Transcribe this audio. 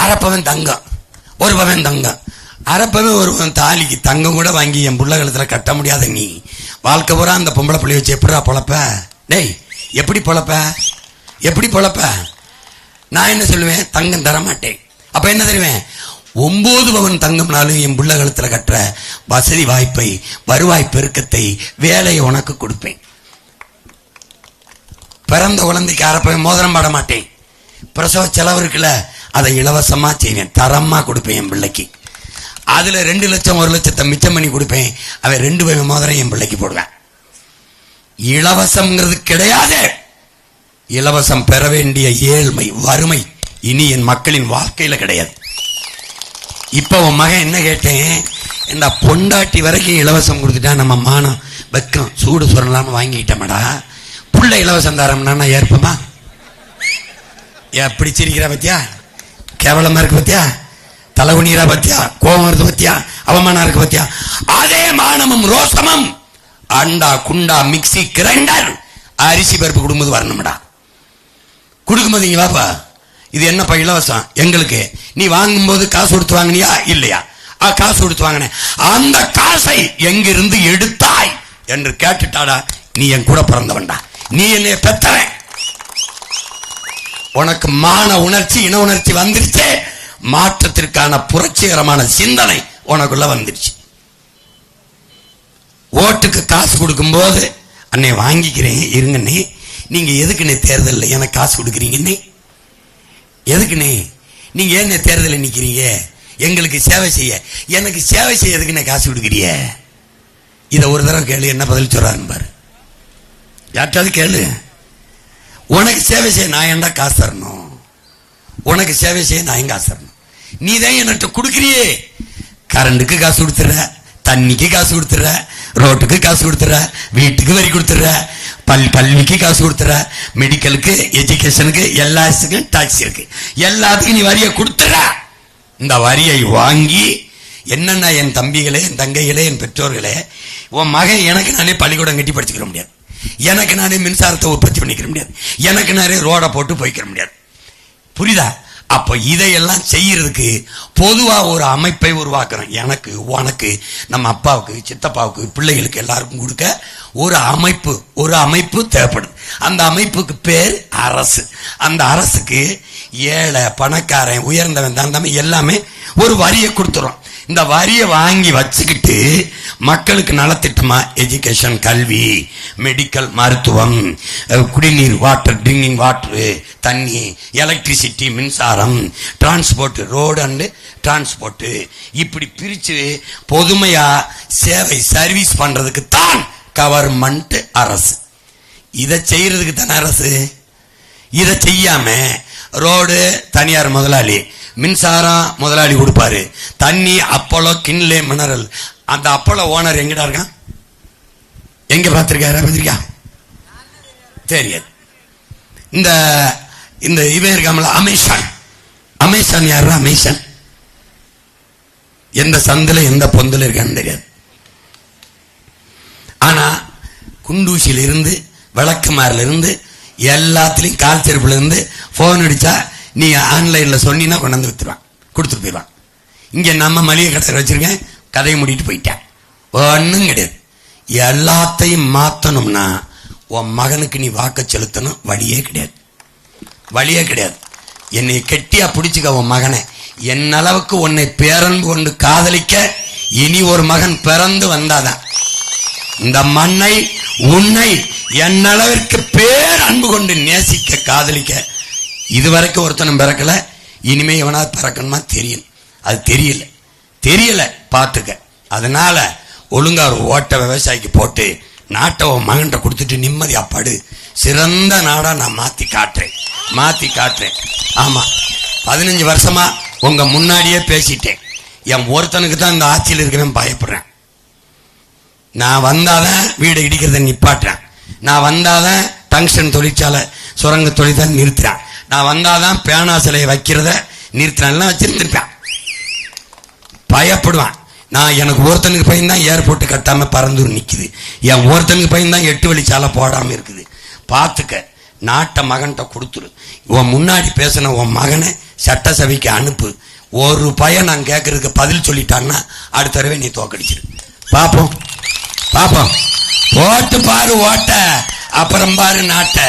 அரப்பவன் தங்கம், ஒரு பவன் தங்கம். அரப்பவன் ஒரு தாலிக்கு தங்கம் கூட வாங்கி என் புள்ள கழுத்துல கட்ட முடியாத நீ வாழ்க்கை பூரா அந்த பொம்பளை பிள்ளைய வச்சு எப்படா பொழப்ப? டேய், எப்படி பொழப்ப? எப்படி பொழப்ப? நான் என்ன சொல்லுவேன்? தங்கம் தர மாட்டேன். அப்ப என்ன தருவேன்? 9 பவன் தங்கம்னாலும் என் புள்ள கழுத்துல கட்டுற வசதி வாய்ப்பை, வருவாய் பெருக்கத்தை, வேலையை உனக்கு கொடுப்பேன். பிறந்த குழந்தைக்கு அரப்பவன் மோதிரம் பாட மாட்டேன். பிரசவ செலவு இருக்குல்ல, அதை இலவசமா செய்வேன், தரமா கொடுப்பேன் என் பிள்ளைக்கு. அதுல 2 லட்சம் 1 லட்சத்தை மிச்சம் பண்ணி கொடுப்பேன். அவன் 2 பவன் மோதிரம் என் பிள்ளைக்கு போடுவேன். இலவசம்ங்கிறது கிடையாது. இலவசம் பெற வேண்டிய ஏழ்மை, வறுமை இனி என் மக்களின் வாழ்க்கையில கிடையாது. இப்ப உன் மகன் என்ன கேட்டேன், இந்த பொண்டாட்டி வரைக்கும் இலவசம் கொடுத்துட்டா நம்ம மானம் வெக்கம் சூடு சொல்லலாம்னு வாங்கிட்டோம்டா. புள்ள இலவசம் தரம்னா ஏற்பமா? எப்படி சிரிக்கிறா பத்தியா? கேவலமா இருக்கு பத்தியா? தலைகுனிரா பத்தியா? கோபம் இருக்கு பத்தியா? அவமானம் இருக்கு பத்தியா? அதே மானமும் ரோசமும் அண்டா குண்டா மிக்சி கிரைண்டர் அரிசி பருப்பு கொடுக்கும்போது வரணும்டா. கொடுக்கும்போது இங்க வாப்பா, இது என்னப்பா இலவசம் எங்களுக்கு, நீ வாங்கும்போது காசு கொடுத்து வாங்கினியா இல்லையா? காசு கொடுத்து வாங்கினேன். அந்த காசை எங்கிருந்து எடுத்தாய் என்று கேட்டுட்டாடா, நீ என் கூட பிறந்தவன்டா, நீ என்னை பெத்தவன். உனக்கு மான உணர்ச்சி, இன உணர்ச்சி வந்துருச்சு. மாற்றத்திற்கான புரட்சிகரமான சிந்தனை உனக்குள்ள வந்துருச்சு. ஓட்டுக்கு காசு கொடுக்கும் போது அன்னை வாங்கிக்கிறேன் இருங்கண்ணே, நீங்க எதுக்குண்ணே தேர்தலில் எனக்கு காசு கொடுக்குறீங்கண்ணே? எதுக்குண்ணே நீங்க ஏன் தேர்தலில் நிக்கிறீங்க? எங்களுக்கு சேவை செய்ய. எனக்கு சேவை செய்ய எதுக்குண்ணே காசு கொடுக்குறிய? இதை ஒரு தடவை கேளு, என்ன பதில் சொல்றாரு பாரு. யார்ட்டாவது கேளு. உனக்கு சேவை செய்ய நான் ஏன்டா காசு தரணும்? உனக்கு சேவை செய்ய நான் எங்க காசு தரணும்? நீ தான் என்கிட்ட கொடுக்குறியே. கரண்டுக்கு காசு கொடுத்துற, தண்ணிக்கு காசு கொடுத்துற, ரோட்டுக்கு காசு கொடுத்துற, வீட்டுக்கு வரி கொடுத்துற, கல்விக்கு காசு கொடுத்துற, மெடிக்கலுக்கு, எஜுகேஷனுக்கு, எல்லாத்துக்கும் டாக்ஸ் இருக்கு, எல்லாத்துக்கும் நீ வரியை கொடுத்துற. இந்த வரியை வாங்கி என்னன்னா என் தம்பிகளே, என் தங்கைகளே, என் பெற்றோர்களே, உன் மகன் எனக்கு நானே பள்ளிக்கூடம் கட்டி படிச்சுக்கிற முடியாது, எனக்கு நானே மின்சாரத்தை உற்பத்தி பண்ணிக்கிற முடியாது, எனக்கு நானே ரோட போட்டு போய்க்கிற முடியாது. புரியுதா? அப்ப இதையெல்லாம் செய்யறதுக்கு பொதுவா ஒரு அமைப்பை உருவாக்குறோம். எனக்கு, உனக்கு, நம்ம அப்பாவுக்கு, சித்தப்பாவுக்கு, பிள்ளைகளுக்கு எல்லாருக்கும் கொடுக்க ஒரு அமைப்பு தேவைப்படுது. அந்த அமைப்புக்கு பேர் அரசு. அந்த அரசுக்கு ஏழை, பணக்காரன், உயர்ந்தவன், தாழ்ந்தவன் எல்லாமே ஒரு வரியை கொடுத்துரும். இந்த வரியை வாங்கி வச்சுக்கிட்டு மக்களுக்கு நலத்திட்டமா எஜுகேஷன், கல்வி, மெடிக்கல், மருத்துவம், குடிநீர், வாட்டர், ட்ரிங்கிங் வாட்டரு, தண்ணி, எலக்ட்ரிசிட்டி, மின்சாரம், டிரான்ஸ்போர்ட், ரோடு அண்ட் டிரான்ஸ்போர்ட், இப்படி பிரிச்சு பொதுமையா சேவை சர்வீஸ் பண்றதுக்கு தான் கவர்மெண்ட் அரசு. இதை செய்யறதுக்கு தானே அரசு. இதை செய்யாம ரோடு தனியார் முதலாளி, மின்சாரம் முதலாளி கொடுப்பாரு, தண்ணி அப்போலோ, கின்லே, மினரல். அந்த அப்போலோ ஓனர் எங்கடா இருக்கான்? எங்க பார்த்திருக்கா? தெரியாது. இந்த இவன் இருக்காமல அமேசான். அமேசான் யாரு? அமேசான் எந்த சந்தில எந்த பொந்தில இருக்கான்னு தெரியாது. ஆனா குண்டூசியில இருந்து, விளக்குமாரில இருந்து, எல்லாத்திலையும் கால் செருப்புல இருந்து போன் அடிச்சா நீ ஆன்லைன்ல சொன்னீங்கன்னா கொண்டாந்து வித்துருவான், கொடுத்துட்டு போயிடுவான். இங்க நம்ம மளிகை கடை வச்சிருக்கேன், கதையை மூடிட்டு போயிட்டேன். ஒன்னும் கிடையாது. எல்லாத்தையும் மாத்தணும்னா உன் மகனுக்கு நீ வாக்கு செலுத்தணும். வழியே கிடையாது, வழியே கிடையாது. என்னை கெட்டியா பிடிச்சுக்க உன் மகனை. என் அளவுக்கு உன்னை பேரன்பு கொண்டு காதலிக்க இனி ஒரு மகன் பிறந்து வந்தாதான். இந்த மண்ணை, உன்னை என் அளவிற்கு பேரன்பு கொண்டு நேசிக்க, காதலிக்க இதுவரைக்கும் ஒருத்தனும் பிறக்கல. இனிமே எவனாவது பிறக்கணுமா தெரியும். அது தெரியல பார்த்துக்க. அதனால ஒழுங்கா ஒரு ஓட்ட விவசாயிக்கு போட்டு நாட்டை மகன்கிட்ட கொடுத்துட்டு நிம்மதி அப்பாடு. சிறந்த நாடா நான் மாத்தி காட்டுறேன். ஆமா, 15 வருஷமா உங்க முன்னாடியே பேசிட்டேன். என் ஒருத்தனுக்கு தான் இந்த ஆட்சியில் இருக்கிறவன் பயப்படுறேன். நான் வந்தாதான் வீடை இடிக்கிறத நிப்பாட்டுறேன். நான் வந்தாதான் டங்ஸ்டன் தொழிற்சாலை, சுரங்க தொழிற்சாலை நிறுத்துறேன். நான் வந்தாதான் பேனா சிலையை வைக்கிறத நிறுத்தினா வச்சிருந்திருப்பேன். பயப்படுவான். நான் எனக்கு ஒருத்தனுக்கு பையன் தான் ஏர்போர்ட் கட்டாம பறந்தூர் நிக்குது. என் ஒருத்தனுக்கு பையன் தான் 8 வழி சாலை போடாம இருக்குது. பார்த்துக்க, நாட்டை மகன்கிட்ட கொடுத்துரு. உன் முன்னாடி பேசின உன் மகனை சட்டசபைக்கு அனுப்பு. ஒரு பையன் நான் கேட்கறதுக்கு பதில் சொல்லிட்டான்னா அடுத்த தடவை நீ தோக்கடிச்சிரு. பாப்போம் பாப்போம். ஓட்டு பாரு ஓட்ட, அப்புறம் பாரு நாட்ட.